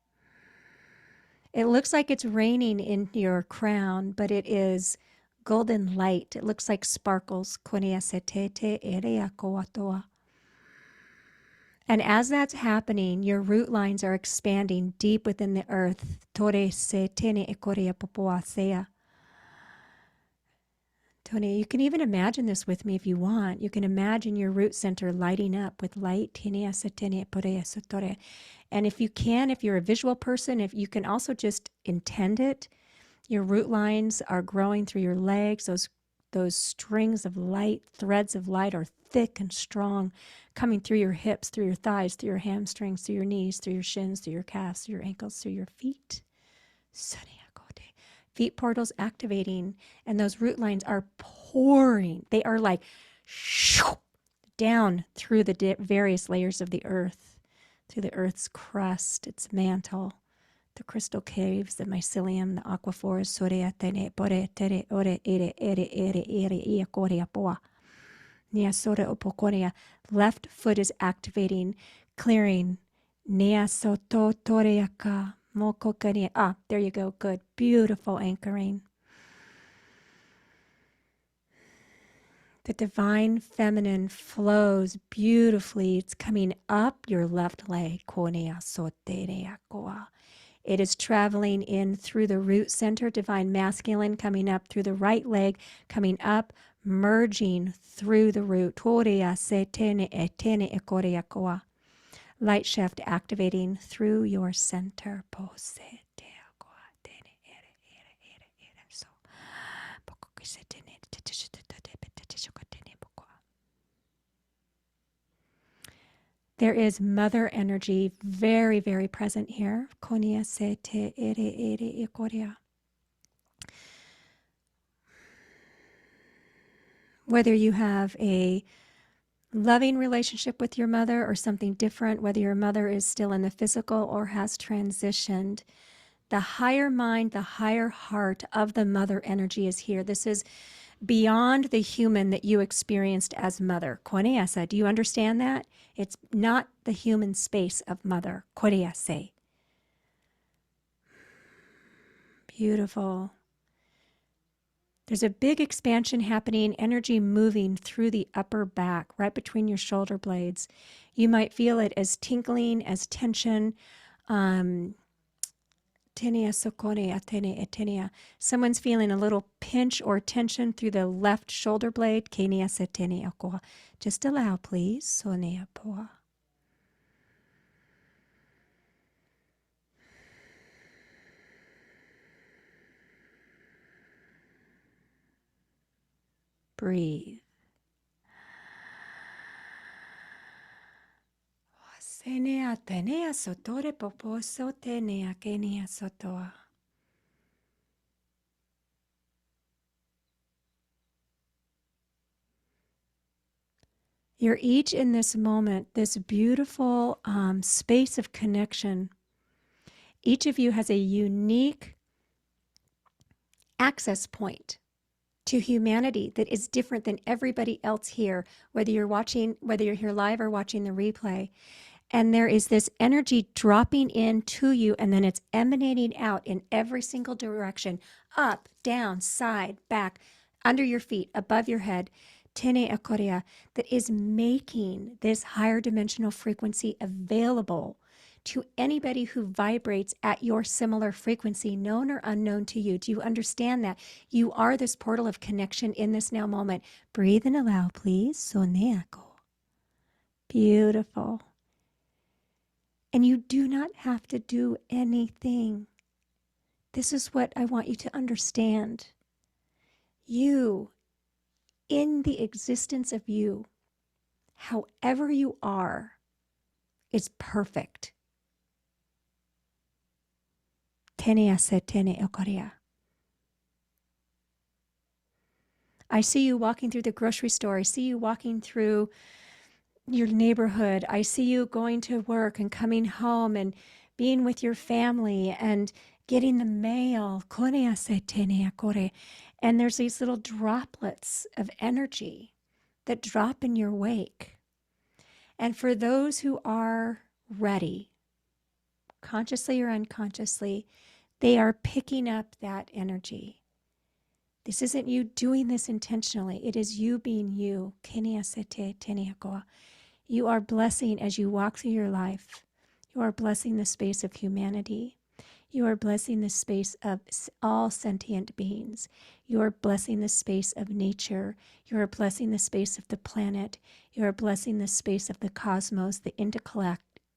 It looks like it's raining in your crown, but it is golden light. It looks like sparkles. And as that's happening, your root lines are expanding deep within the earth. Tony, you can even imagine this with me if you want. You can imagine your root center lighting up with light. And if you can, if you're a visual person, if you can also just intend it, your root lines are growing through your legs. Those strings of light, threads of light are thick and strong, coming through your hips, through your thighs, through your hamstrings, through your knees, through your shins, through your calves, through your ankles, through your feet. Feet portals activating, and those root lines are pouring. They are like down through the various layers of the earth, through the earth's crust, its mantle, the crystal caves, the mycelium, the aquifers. Left foot is activating, clearing. There you go. Good. Beautiful anchoring. The divine feminine flows beautifully. It's coming up your left leg. It is traveling in through the root center, divine masculine, coming up through the right leg, coming up, merging through the root. Light shift activating through your center. There is mother energy very, very present here. Whether you have a loving relationship with your mother or something different, whether your mother is still in the physical or has transitioned, the higher mind, the higher heart of the mother energy is here. This is beyond the human that you experienced as mother. Koreasa, do you understand that? It's not the human space of mother. Korease. Beautiful. There's a big expansion happening, energy moving through the upper back, right between your shoulder blades. You might feel it as tinkling, as tension. Tenia sokone atene etenia. Someone's feeling a little pinch or tension through the left shoulder blade. Kenia setene akoa. Just allow, please. Sonea poa. Breathe. Senea tenea sotore poposo tenea kenia sotoa. You're each in this moment, this beautiful space of connection. Each of you has a unique access point to humanity that is different than everybody else here, whether you're here live or watching the replay. And there is this energy dropping into you, and then it's emanating out in every single direction, up, down, side, back, under your feet, above your head, tene akorea, that is making this higher dimensional frequency available to anybody who vibrates at your similar frequency, known or unknown to you. Do you understand that? You are this portal of connection in this now moment. Breathe and allow, please. Soneako. Beautiful. And you do not have to do anything. This is what I want you to understand. You, in the existence of you, however you are, is perfect. Tenea se tene okorea. I see you walking through the grocery store. I see you walking through your neighborhood. I see you going to work and coming home and being with your family and getting the mail. And there's these little droplets of energy that drop in your wake. And for those who are ready, consciously or unconsciously, they are picking up that energy. This isn't you doing this intentionally. It is you being you. You are blessing as you walk through your life. You are blessing the space of humanity. You are blessing the space of all sentient beings. You are blessing the space of nature. You are blessing the space of the planet. You are blessing the space of the cosmos, the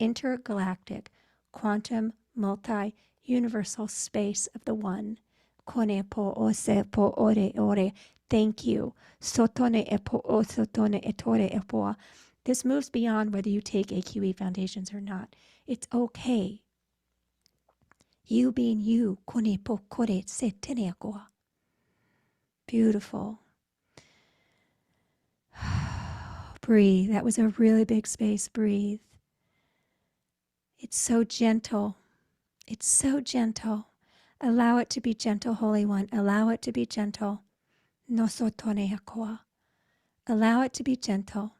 intergalactic, quantum, multi-universal space of the One. Kone po ose po ore ore. Thank you. Sotone e po o sotone e tore e po. This moves beyond whether you take AQE Foundations or not. It's okay. You being you. Kone po kore se tene akoa. Beautiful. Breathe. That was a really big space. Breathe. It's so gentle. It's so gentle. Allow it to be gentle, Holy One. Allow it to be gentle. No sotone akoa. Allow it to be gentle.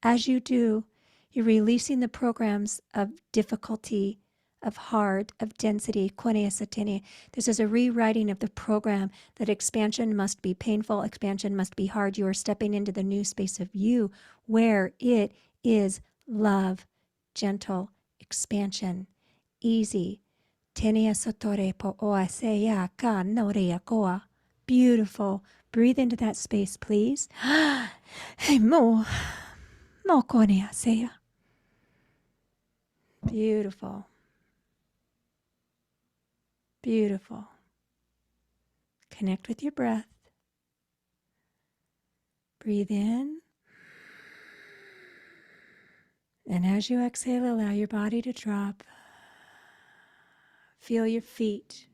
As you do, you're releasing the programs of difficulty, of hard, of density. This is a rewriting of the program that expansion must be painful, expansion must be hard. You are stepping into the new space of you where it is love, gentle, expansion, easy. Beautiful. Breathe into that space, please. Hey, mo. Beautiful. Beautiful. Connect with your breath. Breathe in. And as you exhale, allow your body to drop. Feel your feet.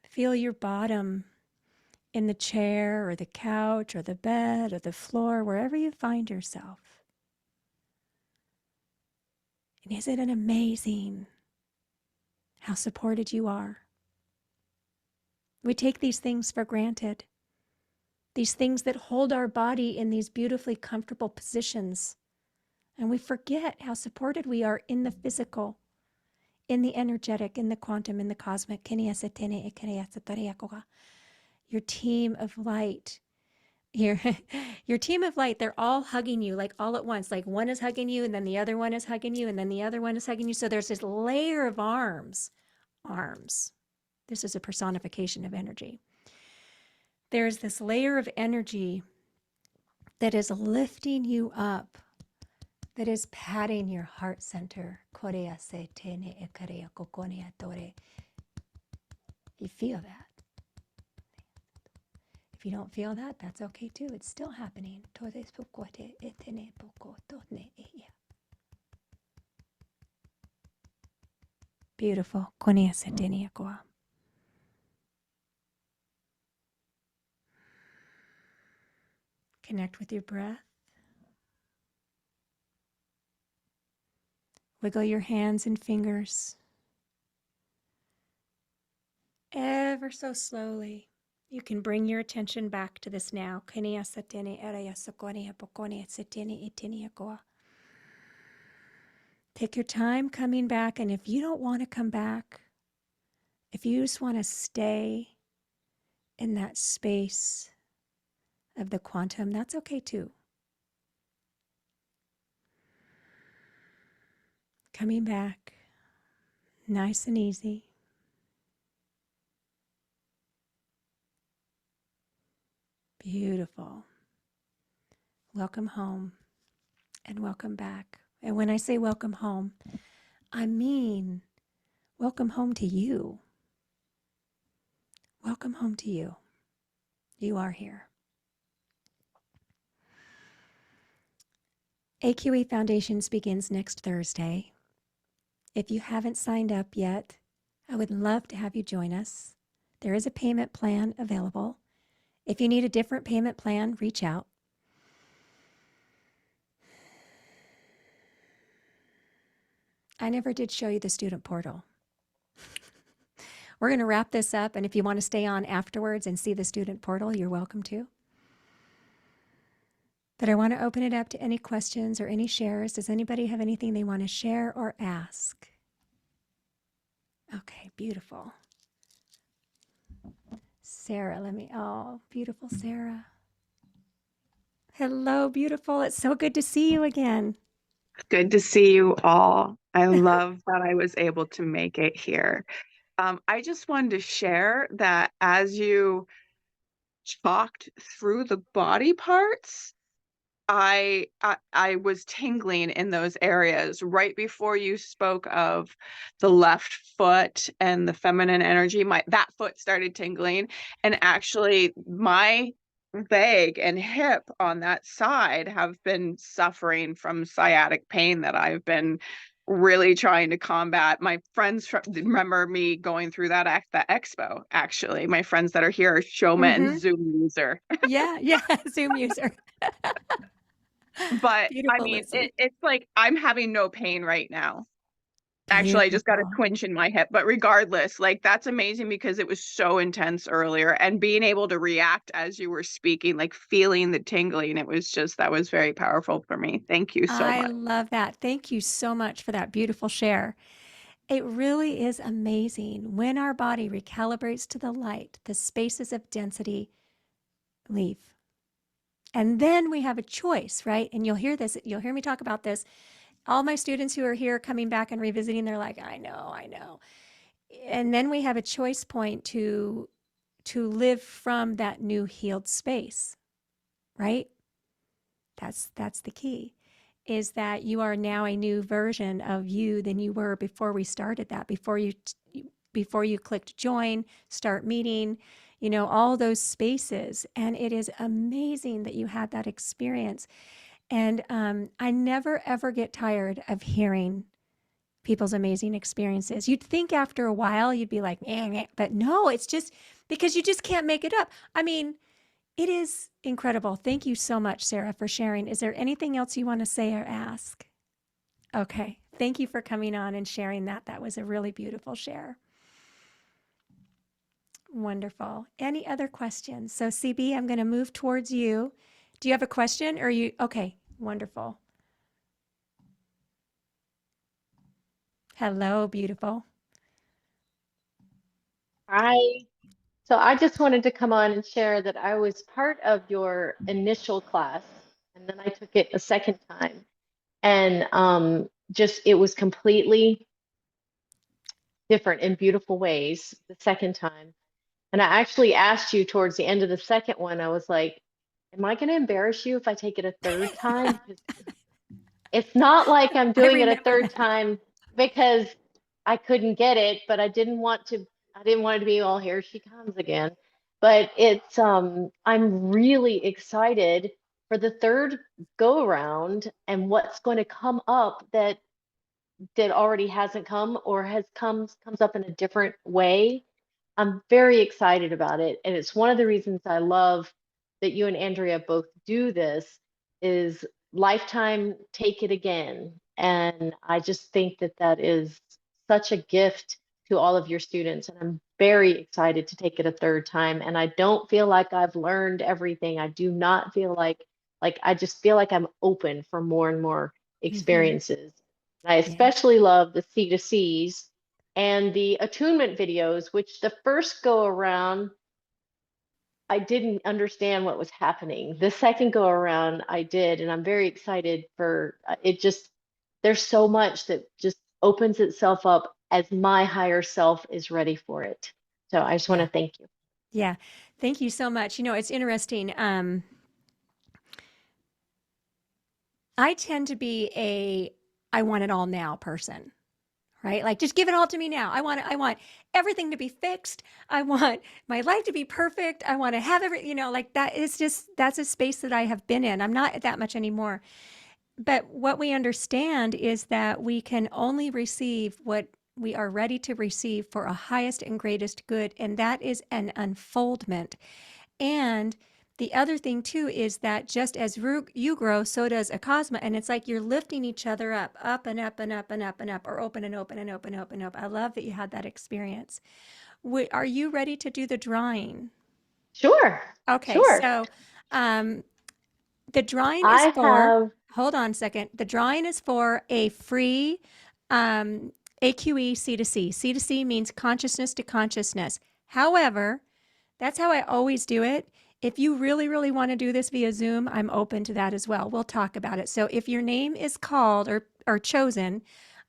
Feel your bottom in the chair or the couch or the bed or the floor, wherever you find yourself. And isn't it amazing how supported you are? We take these things for granted. These things that hold our body in these beautifully comfortable positions. And we forget how supported we are in the physical, in the energetic, in the quantum, in the cosmic. Your team of light. Your team of light, they're all hugging you like all at once. Like one is hugging you and then the other one is hugging you and then the other one is hugging you. So there's this layer of arms. This is a personification of energy. There's this layer of energy that is lifting you up, that is patting your heart center. You feel that. If you don't feel that, that's okay too. It's still happening. Beautiful. Connect with your breath. Wiggle your hands and fingers. Ever so slowly, you can bring your attention back to this now. Take your time coming back, and if you don't want to come back, if you just want to stay in that space of the quantum, that's okay too. Coming back, nice and easy. Beautiful. Welcome home and welcome back. And when I say welcome home, I mean welcome home to you. Welcome home to you. You are here. AQE Foundations begins next Thursday. If you haven't signed up yet, I would love to have you join us. There is a payment plan available. If you need a different payment plan, reach out. I never did show you the student portal. We're going to wrap this up, and if you want to stay on afterwards and see the student portal, you're welcome to. But I want to open it up to any questions or any shares. Does anybody have anything they want to share or ask? Okay, beautiful. Sarah, oh, beautiful Sarah. Hello, beautiful. It's so good to see you again. Good to see you all. I love that I was able to make it here. I just wanted to share that as you talked through the body parts, I was tingling in those areas right before you spoke of the left foot and the feminine energy. That foot started tingling, and actually my leg and hip on that side have been suffering from sciatic pain that I've been really trying to combat. My friends remember me going through that expo. Actually, my friends that are here, showman, Zoom user. Yeah, Zoom user. But Beautiful, I mean, Lizzie. it's like I'm having no pain right now. Beautiful. Actually, I just got a twinge in my hip, but regardless, like that's amazing because it was so intense earlier, and being able to react as you were speaking, like feeling the tingling, that was very powerful for me. Thank you so much. I love that. Thank you so much for that beautiful share. It really is amazing. When our body recalibrates to the light, the spaces of density leave. And then we have a choice, right? And you'll hear me talk about this. All my students who are here coming back and revisiting, they're like, I know. And then we have a choice point to live from that new healed space, right? That's the key, is that you are now a new version of you than you were before we started that, before you clicked join, start meeting, all those spaces. And it is amazing that you had that experience. And I never, ever get tired of hearing people's amazing experiences. You'd think after a while you'd be like, eh, but no, it's just because you just can't make it up. I mean, it is incredible. Thank you so much, Sarah, for sharing. Is there anything else you want to say or ask? Okay. Thank you for coming on and sharing that. That was a really beautiful share. Wonderful. Any other questions? So CB, I'm going to move towards you. Do you have a question or you? Okay. Wonderful. Hello, beautiful. Hi. So I just wanted to come on and share that I was part of your initial class, and then I took it a second time. And just it was completely different in beautiful ways the second time. And I actually asked you towards the end of the second one, I was like, am I going to embarrass you if I take it a third time? Because it's not like I'm doing it a third time because I couldn't get it, but I didn't want it to be, all here she comes again. But it's I'm really excited for the third go around and what's going to come up that already hasn't come or comes up in a different way. I'm very excited about it. And it's one of the reasons I love that you and Andrea both do this is lifetime take it again. And I just think that that is such a gift to all of your students. And I'm very excited to take it a third time. And I don't feel like I've learned everything. I do not feel like I just feel like I'm open for more and more experiences. I especially love the C2Cs and the attunement videos, which the first go around, I didn't understand what was happening. The second go around, I did, and I'm very excited for it. Just there's so much that just opens itself up as my higher self is ready for it. So I just want to thank you. Yeah, thank you so much. You know, it's interesting. I tend to be I want it all now person, right? Like just give it all to me now. I want everything to be fixed. I want my life to be perfect. I want to have like that is just, that's a space that I have been in. I'm not that much anymore. But what we understand is that we can only receive what we are ready to receive for a highest and greatest good. And that is an unfoldment. And the other thing too is that just as you grow, so does Acasma, and it's like you're lifting each other up and up and up and up and up, or open and open and open and open and open. I love that you had that experience. Are you ready to do the drawing? Sure. Okay, sure. So the drawing is hold on a second. The drawing is for a free AQE C2C. C2C means consciousness to consciousness. However, that's how I always do it. If you really, really want to do this via Zoom, I'm open to that as well. We'll talk about it. So if your name is called or chosen,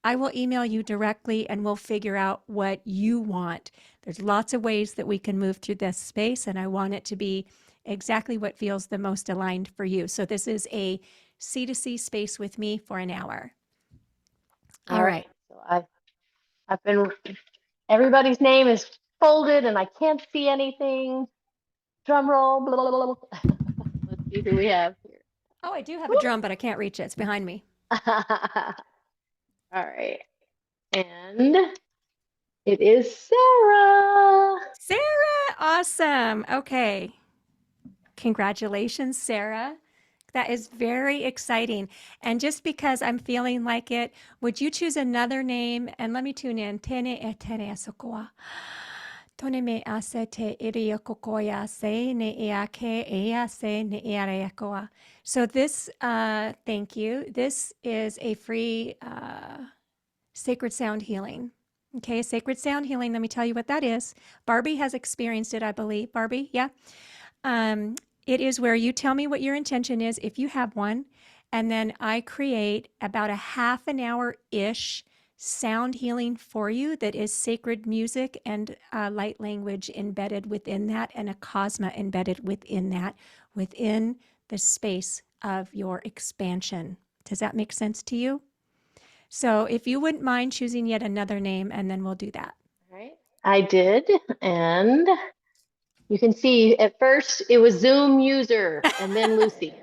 I will email you directly and we'll figure out what you want. There's lots of ways that we can move through this space, and I want it to be exactly what feels the most aligned for you. So this is a C2C space with me for an hour. All right. So I've been, everybody's name is folded and I can't see anything. Drum roll. Blah, blah, blah, blah. Let's see who we have here. Oh, I do have a drum, but I can't reach it. It's behind me. All right. And it is Sarah. Sarah, awesome. Okay. Congratulations, Sarah. That is very exciting. And just because I'm feeling like it, would you choose another name? And let me tune in. Tene e tene asokoa. Tone me ase te iria kokoya se ne iake ea se ne iareakoa. So this, thank you. This is a free sacred sound healing. Okay, sacred sound healing. Let me tell you what that is. Barbie has experienced it, I believe. Barbie, yeah. It is where you tell me what your intention is, if you have one, and then I create about a half an hour-ish sound healing for you that is sacred music and light language embedded within that, and Acasma embedded within that, within the space of your expansion. Does that make sense to you? So if you wouldn't mind choosing yet another name, and then we'll do that. All right. I did, and you can see at first it was Zoom user and then Lucy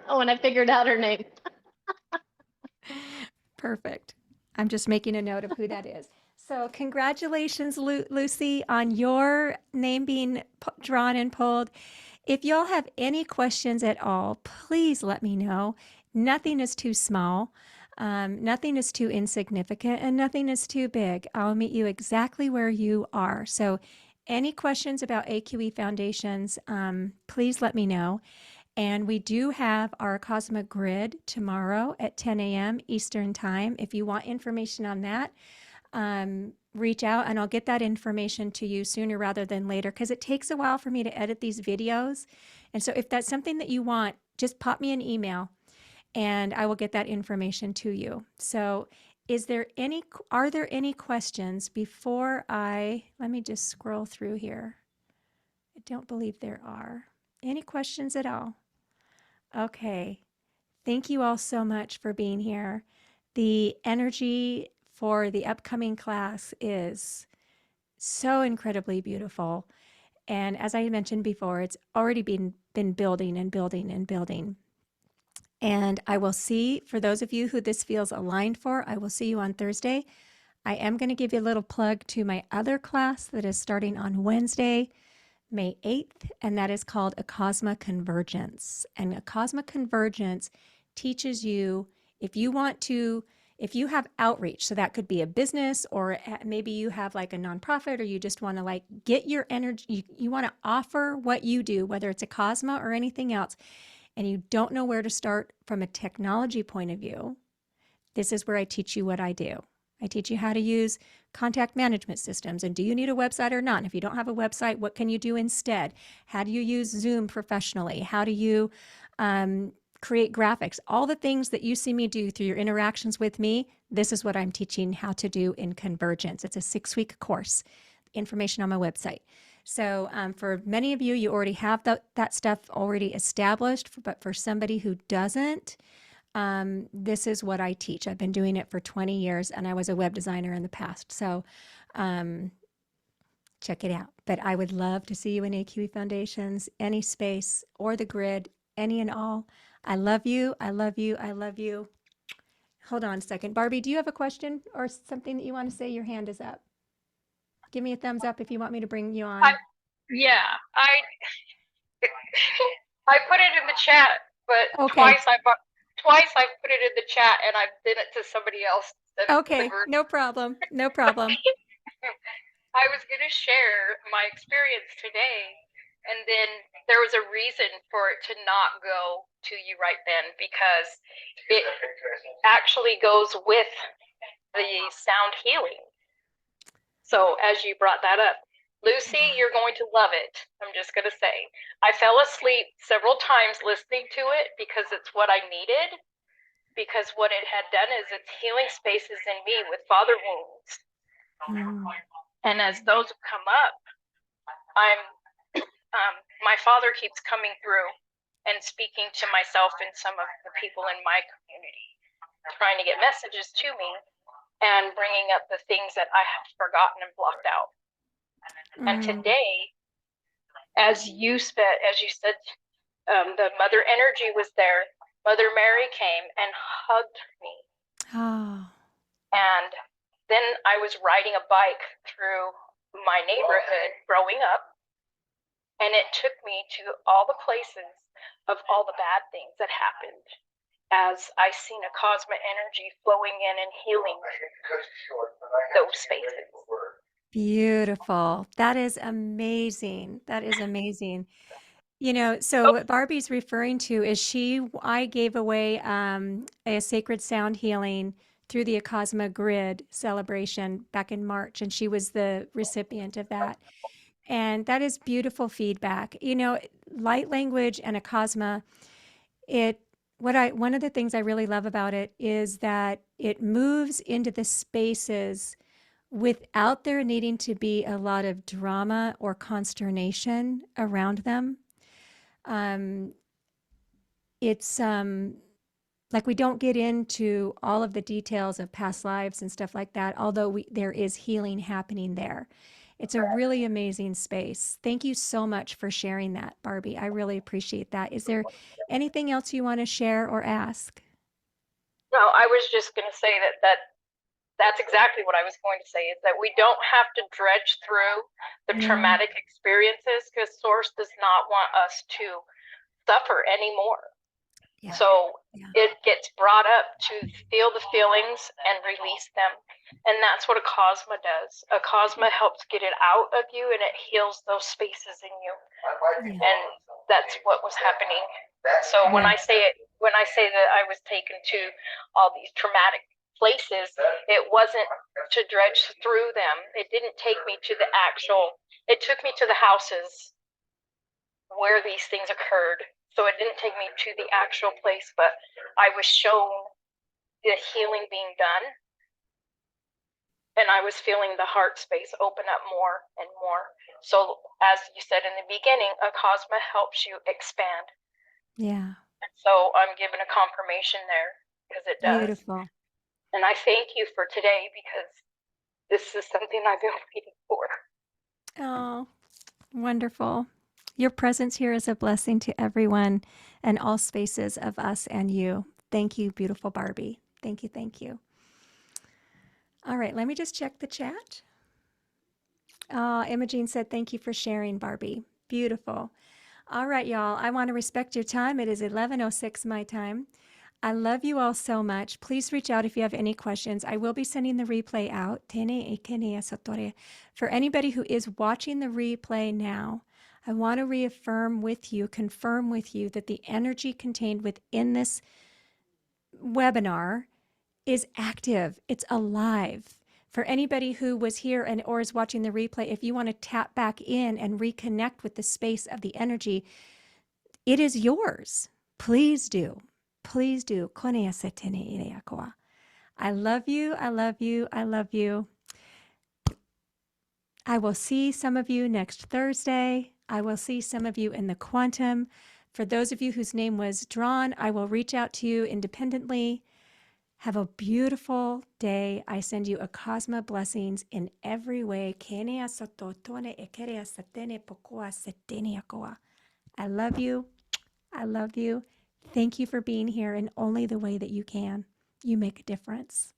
when I figured out her name. Perfect. I'm just making a note of who that is. So congratulations, Lucy, on your name being drawn and pulled. If y'all have any questions at all, please let me know. Nothing is too small. Nothing is too insignificant, and nothing is too big. I'll meet you exactly where you are. So any questions about AQE Foundations, please let me know. And we do have our Acasma grid tomorrow at 10 a.m. Eastern Time. If you want information on that, reach out and I'll get that information to you sooner rather than later, because it takes a while for me to edit these videos. And so if that's something that you want, just pop me an email and I will get that information to you. So are there any questions before let me just scroll through here. I don't believe there are. Any questions at all? Okay. Thank you all so much for being here. The energy for the upcoming class is so incredibly beautiful. And as I mentioned before, it's already been building and building and building. And I will see, for those of you who this feels aligned for, I will see you on Thursday. I am going to give you a little plug to my other class that is starting on Wednesday, May 8th, and that is called Acasma Convergence. And Acasma Convergence teaches you, if you have outreach, so that could be a business, or maybe you have like a nonprofit, or you just want to like get your energy, you want to offer what you do, whether it's Acasma or anything else, and you don't know where to start from a technology point of view, this is where I teach you what I do. I teach you how to use contact management systems, and do you need a website or not? And if you don't have a website, what can you do instead? How do you use Zoom professionally? How do you create graphics? All the things that you see me do through your interactions with me, this is what I'm teaching how to do in Convergence. It's a 6-week course. Information on my website. So for many of you, you already have that stuff already established, but for somebody who doesn't, this is what I teach. I've been doing it for 20 years and I was a web designer in the past. So check it out. But I would love to see you in AQE Foundations, any space or the grid, any and all. I love you. I love you. I love you. Hold on a second. Barbie, do you have a question or something that you want to say? Your hand is up. Give me a thumbs up if you want me to bring you on. Yeah, I put it in the chat, but Okay. twice I put it in the chat and I did it to somebody else. Okay, no problem. No problem. I was going to share my experience today, and then there was a reason for it to not go to you right then, because it actually goes with the sound healing. So as you brought that up, Lucy, you're going to love it. I'm just going to say, I fell asleep several times listening to it because it's what I needed, because what it had done is it's healing spaces in me with father wounds. And as those have come up, my father keeps coming through and speaking to myself and some of the people in my community, trying to get messages to me and bringing up the things that I have forgotten and blocked out. And today, as you said, the mother energy was there. Mother Mary came and hugged me. Oh. And then I was riding a bike through my neighborhood growing up, and it took me to all the places of all the bad things that happened, as I seen Acasma energy flowing in and healing those spaces. Beautiful. That is amazing. That is amazing. You know, so what Barbie's referring to is I gave away a sacred sound healing through the Acasma Grid celebration back in March, and she was the recipient of that. And that is beautiful feedback. You know, light language and Acasma, one of the things I really love about it is that it moves into the spaces without there needing to be a lot of drama or consternation around them. It's like we don't get into all of the details of past lives and stuff like that, although there is healing happening there. It's a really amazing space. Thank you so much for sharing that, Barbie. I really appreciate that. Is there anything else you want to share or ask? No, I was just going to say that that's exactly what I was going to say, is that we don't have to dredge through the No. traumatic experiences, because Source does not want us to suffer anymore. Yeah. So Yeah. it gets brought up to feel the feelings and release them. And that's what Acasma does. Acasma helps get it out of you, and it heals those spaces in you. Yeah. And that's what was happening. So when Yeah. I say that I was taken to all these traumatic places, it wasn't to dredge through them. It didn't take me to it took me to the houses where these things occurred. So it didn't take me to the actual place, but I was shown the healing being done. And I was feeling the heart space open up more and more. So as you said in the beginning, Acasma helps you expand. Yeah. And so I'm given a confirmation there, because it does. Beautiful. And I thank you for today, because this is something I've been waiting for. Oh, wonderful. Your presence here is a blessing to everyone and all spaces of us and you. Thank you, beautiful Barbie. Thank you. Thank you. All right, let me just check the chat. Imogene said, thank you for sharing, Barbie. Beautiful. All right, y'all. I want to respect your time. It is 11:06 my time. I love you all so much. Please reach out if you have any questions. I will be sending the replay out. For anybody who is watching the replay now, I want to reaffirm with you, confirm with you that the energy contained within this webinar is active. It's alive. For anybody who was here and or is watching the replay, if you want to tap back in and reconnect with the space of the energy, it is yours. Please do. Please do. I love you. I love you. I love you. I will see some of you next Thursday. I will see some of you in the quantum. For those of you whose name was drawn, I will reach out to you independently. Have a beautiful day. I send you Acasma blessings in every way. I love you. I love you. Thank you for being here in only the way that you can. You make a difference.